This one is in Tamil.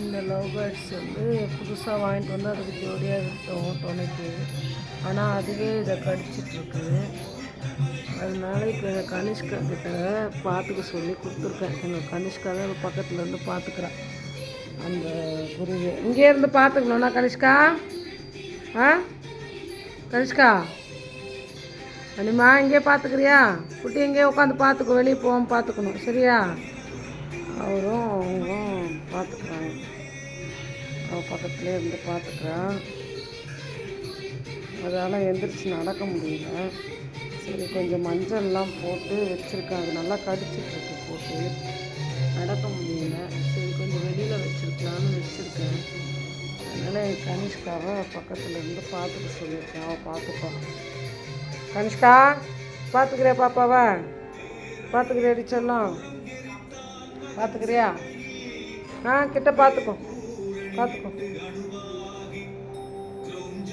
இந்த லவ் பேர்ட்ஸ் வந்து புதுசாக வாங்கிட்டு வந்து அதுக்கு ஜோடியாக விட்டோம் துணைக்கு. ஆனால் அதுவே இதை கடிச்சிட்ருக்கு. அதனால இப்போ எங்கள் கனிஷ்கா கிட்ட பார்த்துக்க சொல்லி கொடுத்துருக்கேன். எங்கள் கனிஷ்கா தான் பக்கத்தில் இருந்து பார்த்துக்குறான் அந்த குருவி. இங்கே இருந்து பார்த்துக்கணும்னா கனிஷ்கா. ஆ கனிஷ்கா அனிமா இங்கே பார்த்துக்கிறியா? குட்டி எங்கேயே உட்காந்து பார்த்துக்கோ, வெளியே போகாமல் பார்த்துக்கணும் சரியா? அவரும் அவங்களும் பார்த்துக்குறாங்க. அவள் பக்கத்துலேயே இருந்து பார்த்துக்குறான். அதனால் எந்திரிச்சு நடக்க முடியல. சரி கொஞ்சம் மஞ்சள்லாம் போட்டு வச்சுருக்கேன். அது நல்லா கடிச்சிட்ருக்கு போட்டு நடக்க முடியல. சரி கொஞ்சம் வெளியில் வச்சுருக்கலான்னு வச்சுருக்கேன். அதனால் என் கனிஷ்காவை பக்கத்தில் இருந்து பார்த்துக்க சொல்லியிருக்கேன். அவள் பார்த்துப்பான். கனிஷ்கா பார்த்துக்கிறியா? பாப்பாவா பார்த்துக்கிறியாடி சொல்லாம்? பார்த்துக்கிறியா? கிட்ட பார்த்துக்கோ பார்த்துக்கோ.